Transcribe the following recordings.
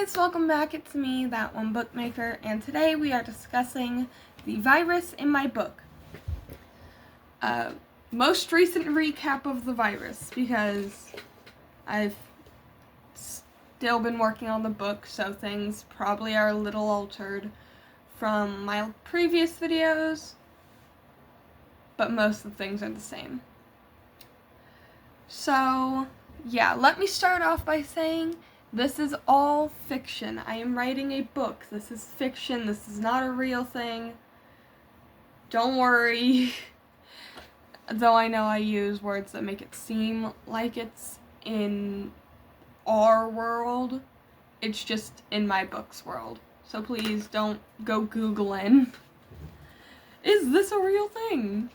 guys, welcome back. It's me, That One Bookmaker, and today we are discussing the virus in my book. Most recent recap of the virus, because I've still been working on the book, so things probably are a little altered from my previous videos, but most of the things are the same. So, yeah, let me start off by saying this is all fiction. I am writing a book. This is fiction. This is not a real thing. Don't worry. Though I know I use words that make it seem like it's in our world, it's just in my book's world. So please don't go Googling. Is this a real thing?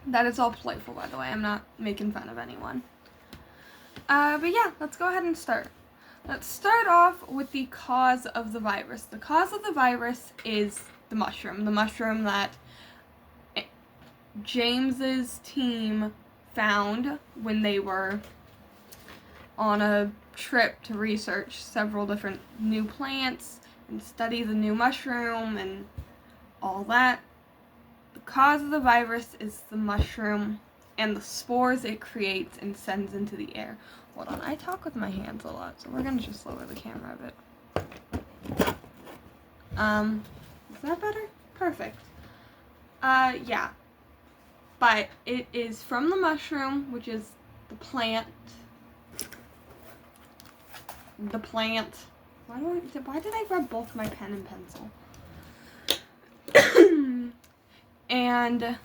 That is all playful, by the way. I'm not making fun of anyone. But yeah, let's go ahead and start. Let's start off with the cause of the virus. The cause of the virus is the mushroom that James's team found when they were on a trip to research several different new plants and study the new mushroom and all that. The cause of the virus is the mushroom and the spores it creates and sends into the air. Hold on, I talk with my hands a lot, so we're gonna just lower the camera a bit. Is that better? Perfect. Yeah. But it is from the mushroom, which is the plant. Why did I grab both my pen and pencil? And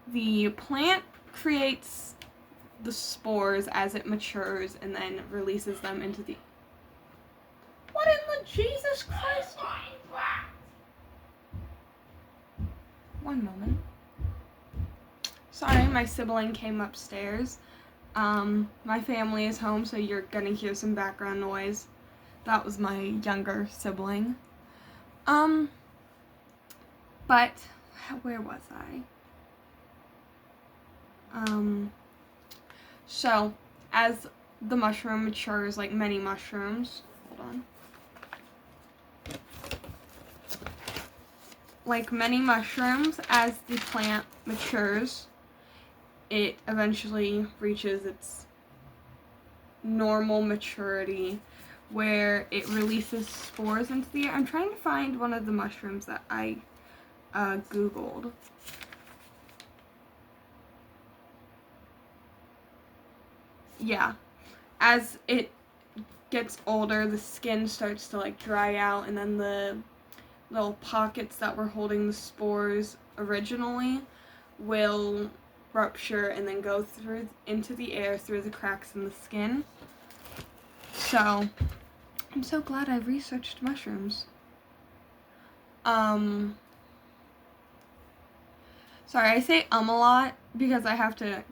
the plant creates the spores as it matures and then releases them into the... What in the Jesus Christ? One moment. Sorry, my sibling came upstairs. My family is home, so you're gonna hear some background noise. That was my younger sibling. But where was I? So, as the mushroom matures, like many mushrooms, hold on. Like many mushrooms, as the plant matures, it eventually reaches its normal maturity, where it releases spores into the air. I'm trying to find one of the mushrooms that I Googled. Yeah, as it gets older, the skin starts to like dry out, and then the little pockets that were holding the spores originally will rupture and then go through into the air through the cracks in the skin. So, I'm so glad I researched mushrooms. Sorry, I say a lot because I have to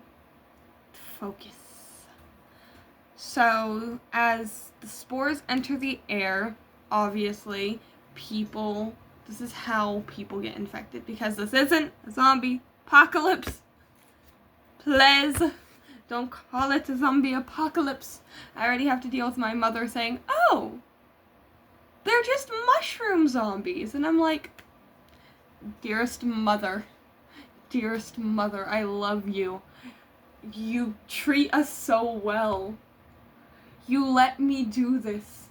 focus. So, as the spores enter the air, obviously, this is how people get infected, because this isn't a zombie apocalypse. Please, don't call it a zombie apocalypse. I already have to deal with my mother saying, oh, they're just mushroom zombies. And I'm like, dearest mother, I love you. You treat us so well. You let me do this.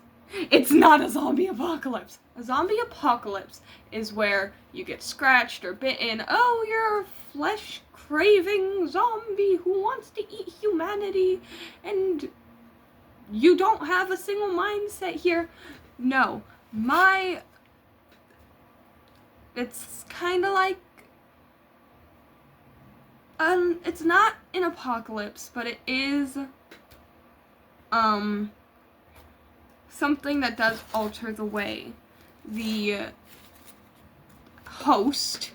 It's not a zombie apocalypse. A zombie apocalypse is where you get scratched or bitten. Oh, you're a flesh-craving zombie who wants to eat humanity, and you don't have a single mindset here. No, it's kind of like, it's not an apocalypse, but it is, something that does alter the way the host,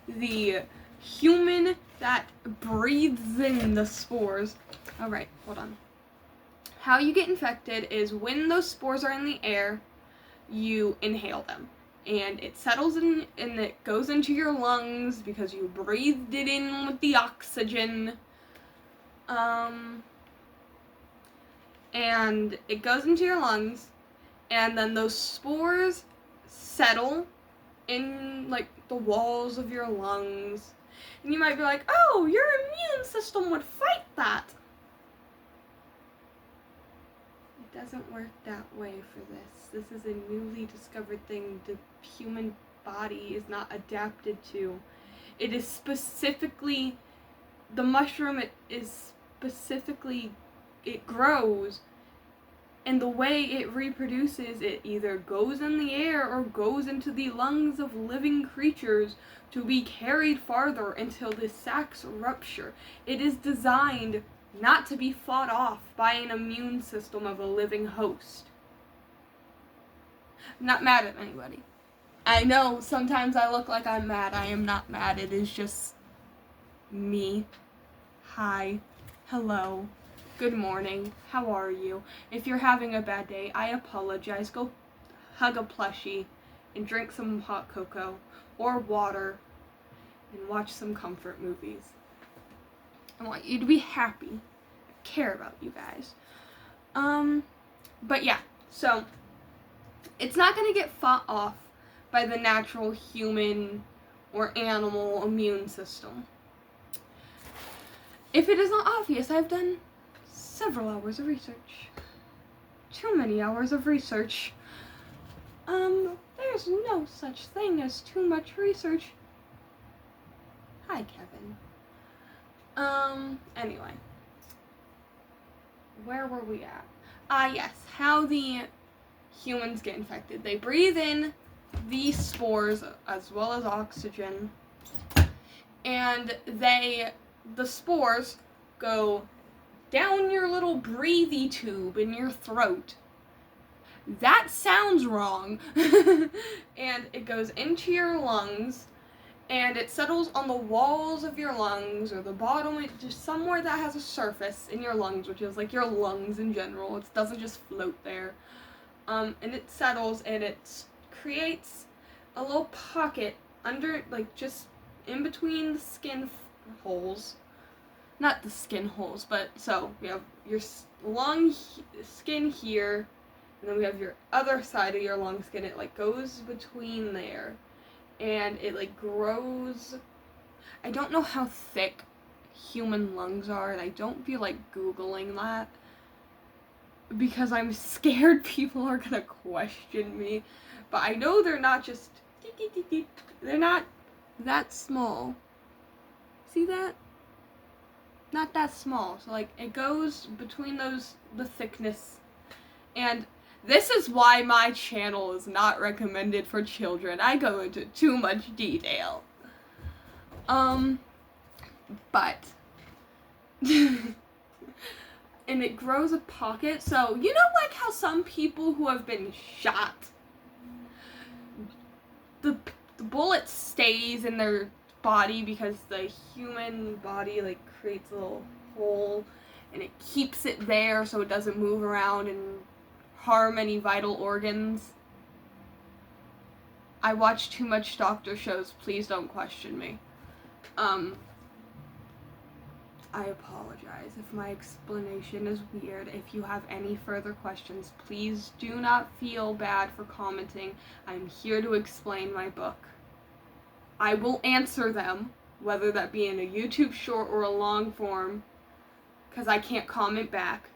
the human that breathes in the spores. Alright, hold on. How you get infected is when those spores are in the air, you inhale them. And it settles in and it goes into your lungs because you breathed it in with the oxygen. and it goes into your lungs, and then those spores settle in like the walls of your lungs, and you might be like, oh, your immune system would fight that. It doesn't work that way for this. This is a newly discovered thing the human body is not adapted to. It is specifically, the mushroom it grows, and the way it reproduces, it either goes in the air or goes into the lungs of living creatures to be carried farther until the sacs rupture. It is designed not to be fought off by an immune system of a living host. I'm not mad at anybody. I know sometimes I look like I'm mad. I am not mad. It is just me. Hi. Hello. Good morning. How are you? If you're having a bad day, I apologize. Go hug a plushie and drink some hot cocoa or water and watch some comfort movies. I want you to be happy. I care about you guys. But yeah, so it's not going to get fought off by the natural human or animal immune system. If it is not obvious, I've done several hours of research. Too many hours of research. There's no such thing as too much research. Hi, Kevin. Anyway. Where were we at? Yes, how the humans get infected. They breathe in these spores as well as oxygen, and the spores go down your little breathy tube in your throat. That sounds wrong. And it goes into your lungs, and it settles on the walls of your lungs or the bottom, just somewhere that has a surface in your lungs, which is like your lungs in general. It doesn't just float there. And it settles, and it creates a little pocket under, like, just in between the skin holes. Not the skin holes, but so we have your lung skin here, and then we have your other side of your lung skin. It like goes between there, and it like grows. I don't know how thick human lungs are, and I don't feel like Googling that because I'm scared people are gonna question me. But I know they're not just, they're not that small. See that? Not that small. So like it goes between the thickness. And this is why my channel is not recommended for children. I go into too much detail. But and it grows a pocket. So you know, like how some people who have been shot, the bullet stays in their body because the human body like creates a little hole and it keeps it there so it doesn't move around and harm any vital organs. I watch too much doctor shows. Please don't question me. I apologize if my explanation is weird. If you have any further questions, please do not feel bad for commenting. I'm here to explain my book. I will answer them, whether that be in a YouTube short or a long form, because I can't comment back.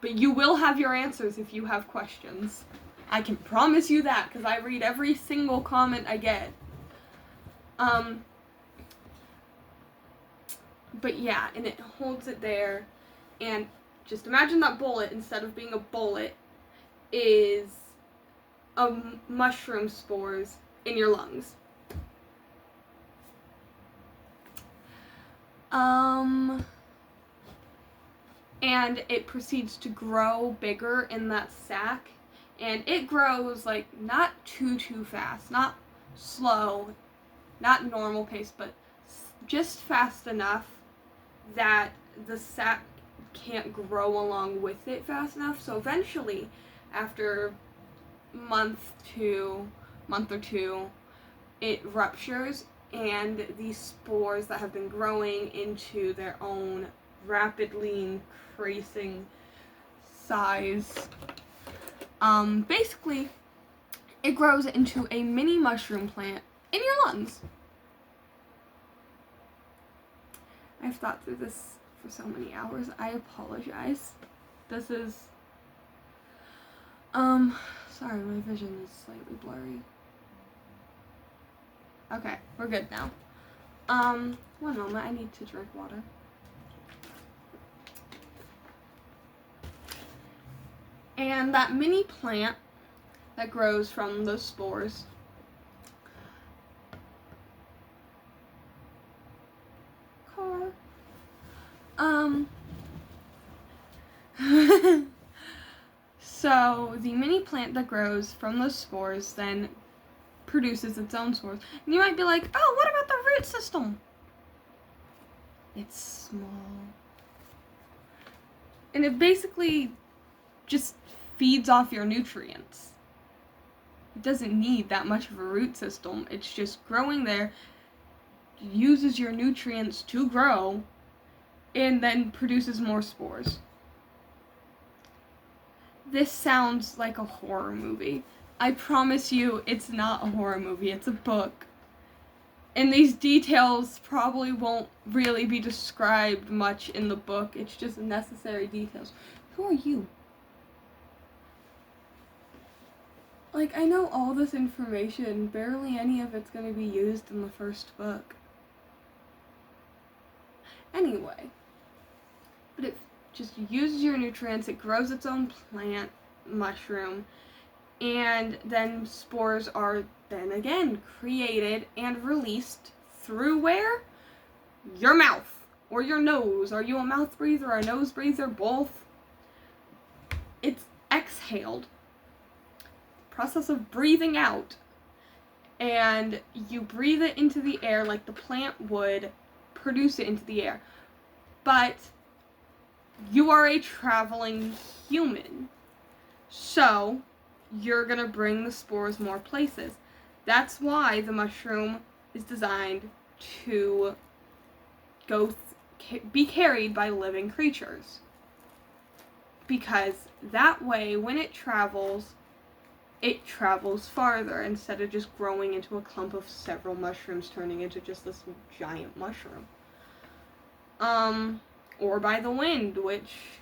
But you will have your answers if you have questions. I can promise you that, because I read every single comment I get. But yeah, and it holds it there, and just imagine that bullet, instead of being a bullet, is mushroom spores in your lungs. And it proceeds to grow bigger in that sac, and it grows like not too fast, not slow, not normal pace, but just fast enough that the sac can't grow along with it fast enough. So eventually, after month or two, it ruptures, and these spores that have been growing into their own rapidly increasing size. Basically, it grows into a mini mushroom plant in your lungs. I've thought through this for so many hours. I apologize. This is, sorry, my vision is slightly blurry. Okay, we're good now. One moment, I need to drink water. And that mini plant that grows from those spores so the mini plant that grows from those spores then produces its own spores. And you might be like, oh, what about the root system? It's small. And it basically just feeds off your nutrients. It doesn't need that much of a root system. It's just growing there, uses your nutrients to grow, and then produces more spores. This sounds like a horror movie. I promise you it's not a horror movie, it's a book. And these details probably won't really be described much in the book, it's just necessary details. Who are you? Like, I know all this information, barely any of it's gonna be used in the first book. Anyway, but it just uses your nutrients, it grows its own plant, mushroom, and then spores are then again created and released through where? Your mouth or your nose. Are you a mouth breather or a nose breather? Both. It's exhaled. Process of breathing out. And you breathe it into the air like the plant would, produce it into the air. But you are a traveling human. So you're gonna bring the spores more places. That's why the mushroom is designed to be carried by living creatures. Because that way, when it travels farther instead of just growing into a clump of several mushrooms turning into just this giant mushroom. Or by the wind, which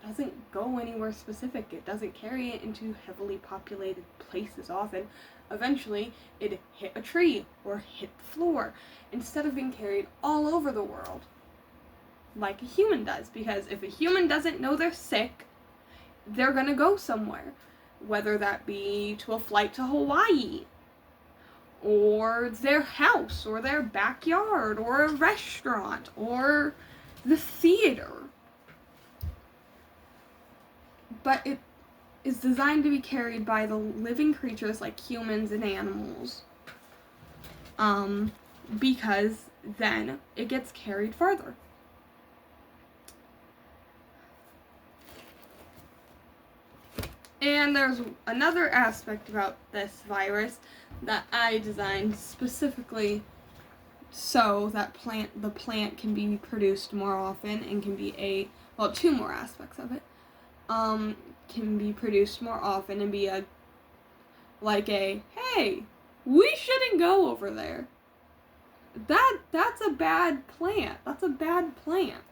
doesn't go anywhere specific. It doesn't carry it into heavily populated places often. Eventually, it hit a tree or hit the floor instead of being carried all over the world like a human does. Because if a human doesn't know they're sick, they're gonna go somewhere. Whether that be to a flight to Hawaii, or their house, or their backyard, or a restaurant, or the theater. But it is designed to be carried by the living creatures like humans and animals. Because then it gets carried further. And there's another aspect about this virus that I designed specifically so that the plant can be produced more often and can be two more aspects of it. Can be produced more often and be hey, we shouldn't go over there. That's a bad plant. That's a bad plant.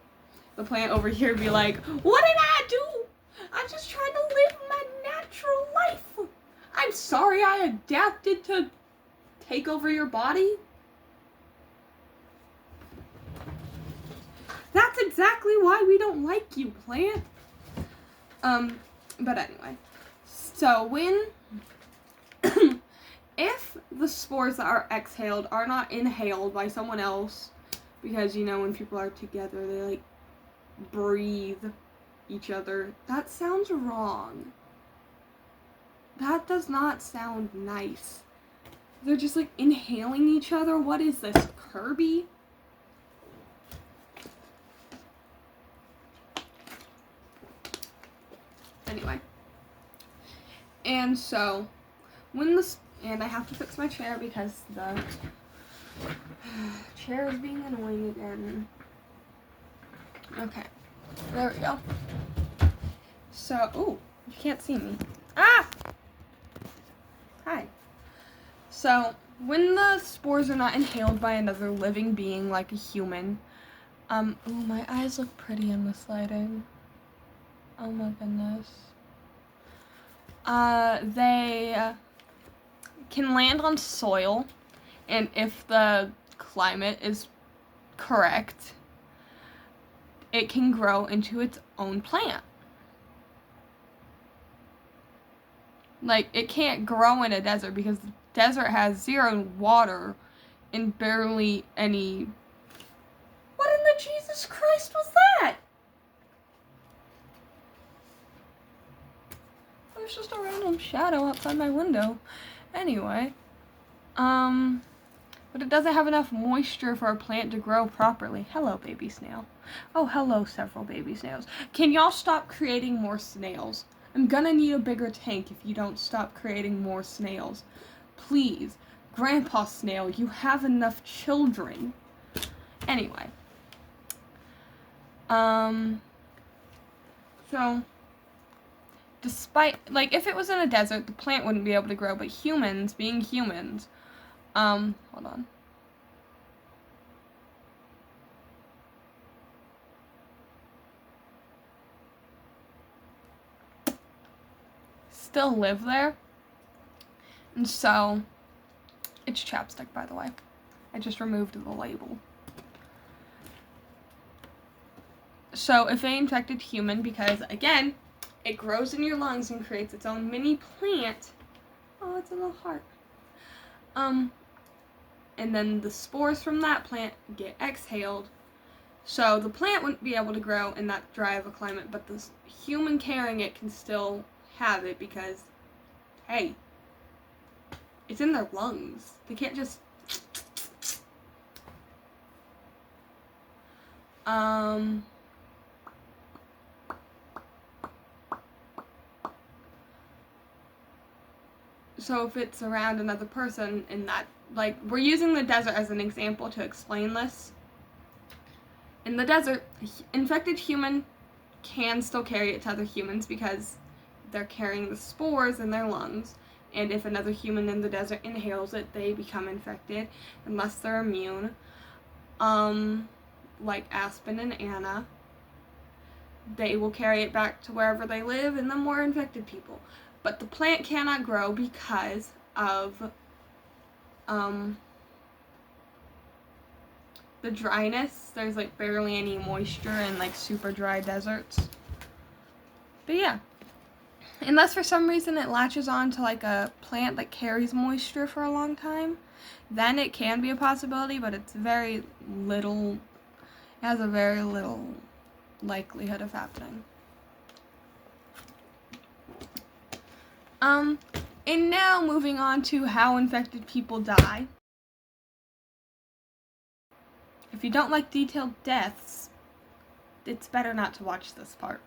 The plant over here be like, what did I do? I'm just trying to live my natural life. I'm sorry I adapted to take over your body. That's exactly why we don't like you, plant. But anyway. So when if the spores that are exhaled are not inhaled by someone else, because when people are together they breathe each other, that sounds wrong. That does not sound nice. They're just inhaling each other. What is this, Kirby? Anyway. And so, and I have to fix my chair because the chair is being annoying again. Okay. There we go. So, ooh, you can't see me. Ah! Hi. So, when the spores are not inhaled by another living being like a human, ooh, my eyes look pretty in this lighting. Oh my goodness. They can land on soil, and if the climate is correct, it can grow into its own plant. Like, it can't grow in a desert because the desert has zero water and barely any... What in the Jesus Christ was that? There's just a random shadow outside my window. Anyway, but it doesn't have enough moisture for a plant to grow properly. Hello, baby snail. Oh, hello, several baby snails. Can y'all stop creating more snails? I'm gonna need a bigger tank if you don't stop creating more snails. Please, Grandpa Snail, you have enough children. Anyway. So, despite, like, if it was in a desert, the plant wouldn't be able to grow, but humans, being humans, hold on. Still live there. And so, it's chapstick, by the way. I just removed the label. So, if they infected human, because, again, it grows in your lungs and creates its own mini plant. Oh, it's a little heart. And then the spores from that plant get exhaled. So the plant wouldn't be able to grow in that dry of a climate, but the human carrying it can still have it because, hey, it's in their lungs. They can't just... So if it's around another person in that, like, we're using the desert as an example to explain this. In the desert, infected human can still carry it to other humans because they're carrying the spores in their lungs. And if another human in the desert inhales it, they become infected unless they're immune. Like Aspen and Anna, they will carry it back to wherever they live and the more infected people. But the plant cannot grow because of the dryness. There's like barely any moisture in like super dry deserts. But yeah, unless for some reason it latches on to like a plant that carries moisture for a long time, then it can be a possibility, but it's very little, it has a very little likelihood of happening. And now moving on to how infected people die. If you don't like detailed deaths, it's better not to watch this part.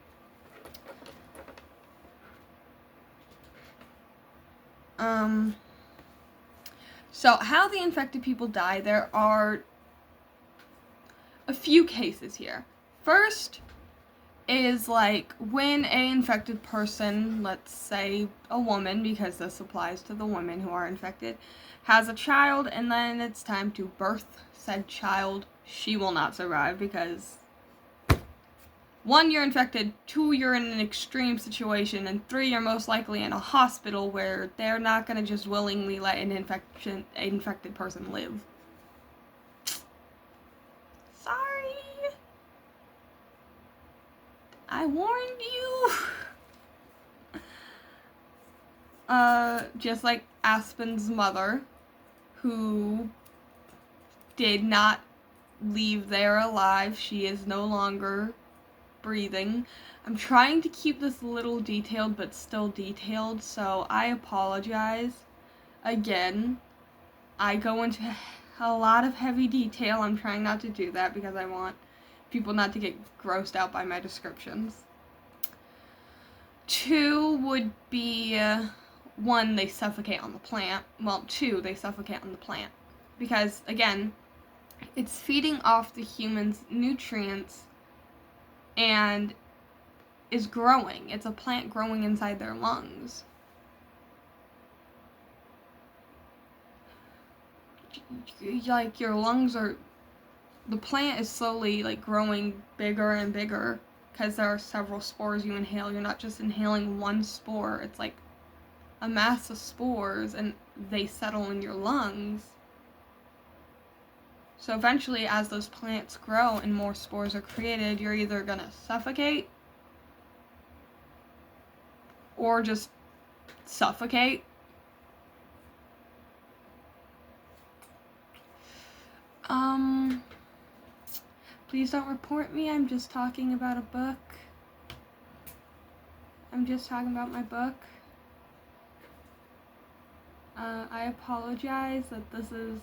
So how the infected people die, there are a few cases here. First is like when a infected person, let's say a woman, because this applies to the women who are infected, has a child and then it's time to birth said child, she will not survive because 1, you're infected, 2, you're in an extreme situation, and 3, you're most likely in a hospital where they're not going to just willingly let an infected person live. Sorry. I warned you. Just like Aspen's mother, who did not leave there alive. She is no longer breathing. I'm trying to keep this a little detailed, but still detailed, so I apologize. Again, I go into a lot of heavy detail. I'm trying not to do that because I want people not to get grossed out by my descriptions. 2 would be, 1, they suffocate on the plant. Well, 2, they suffocate on the plant. Because, again, it's feeding off the human's nutrients, and is growing. It's a plant growing inside their lungs. Like, your lungs are, the plant is slowly, like, growing bigger and bigger because there are several spores you inhale. You're not just inhaling one spore. It's like a mass of spores, and they settle in your lungs. So eventually, as those plants grow and more spores are created, you're either gonna suffocate or just suffocate. Please don't report me. I'm just talking about a book. I'm just talking about my book. I apologize that this is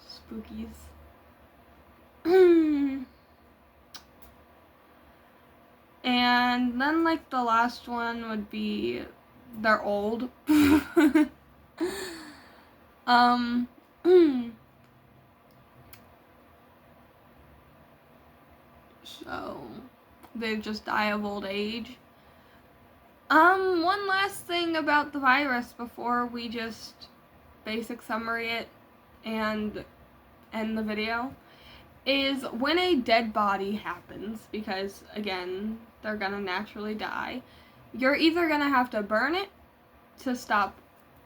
spookies. And then, like, the last one would be, they're old. So, they just die of old age. One last thing about the virus before we just basic summary it and end the video is when a dead body happens, because again, they're gonna naturally die, you're either gonna have to burn it to stop,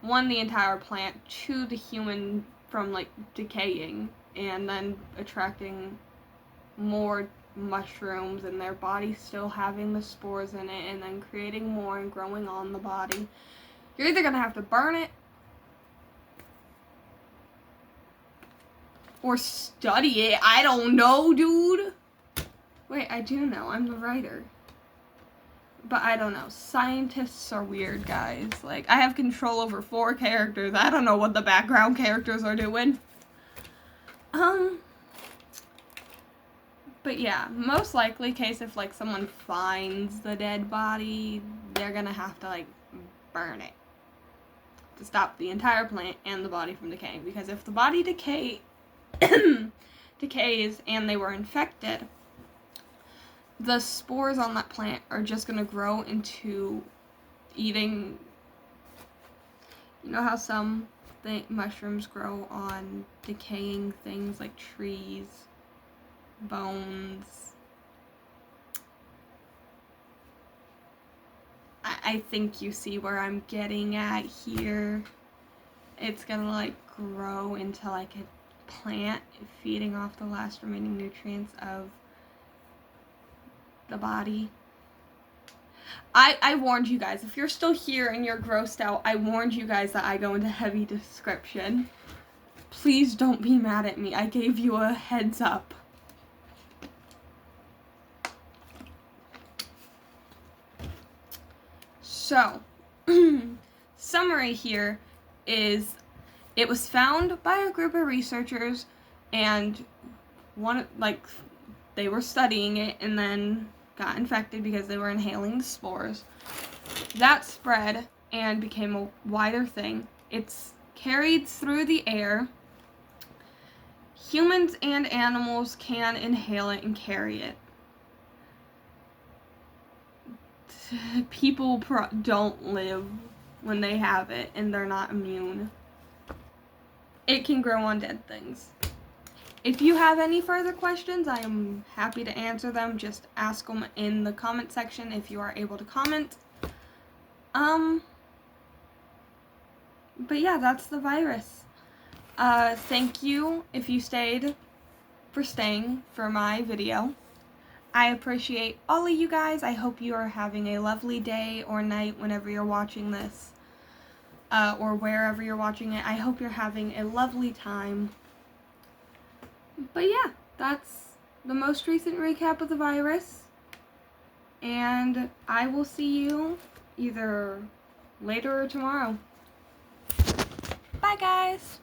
one, the entire plant, two, the human from, like, decaying and then attracting more mushrooms and their body still having the spores in it and then creating more and growing on the body. You're either gonna have to burn it or study it. I don't know, dude. Wait, I do know. I'm the writer. But I don't know. Scientists are weird, guys. Like, I have control over 4 characters. I don't know what the background characters are doing. But yeah, most likely case if, like, someone finds the dead body, they're gonna have to, like, burn it to stop the entire plant and the body from decaying. Because if the body decays and they were infected, the spores on that plant are just gonna grow into eating. You know how some mushrooms grow on decaying things like trees, bones. I think you see where I'm getting at here. It's gonna, like, grow into, like, a plant feeding off the last remaining nutrients of the body. I warned you guys. If you're still here and you're grossed out, I warned you guys that I go into heavy description. Please don't be mad at me. I gave you a heads up. So, summary here is, it was found by a group of researchers, and they were studying it and then got infected because they were inhaling the spores. That spread and became a wider thing. It's carried through the air. Humans and animals can inhale it and carry it. People don't live when they have it and they're not immune. It can grow on dead things. If you have any further questions, I am happy to answer them. Just ask them in the comment section if you are able to comment. But yeah, that's the virus. Thank you if you stayed for staying for my video. I appreciate all of you guys. I hope you are having a lovely day or night whenever you're watching this, or wherever you're watching it. I hope you're having a lovely time. But yeah, that's the most recent recap of the virus. And I will see you either later or tomorrow. Bye, guys.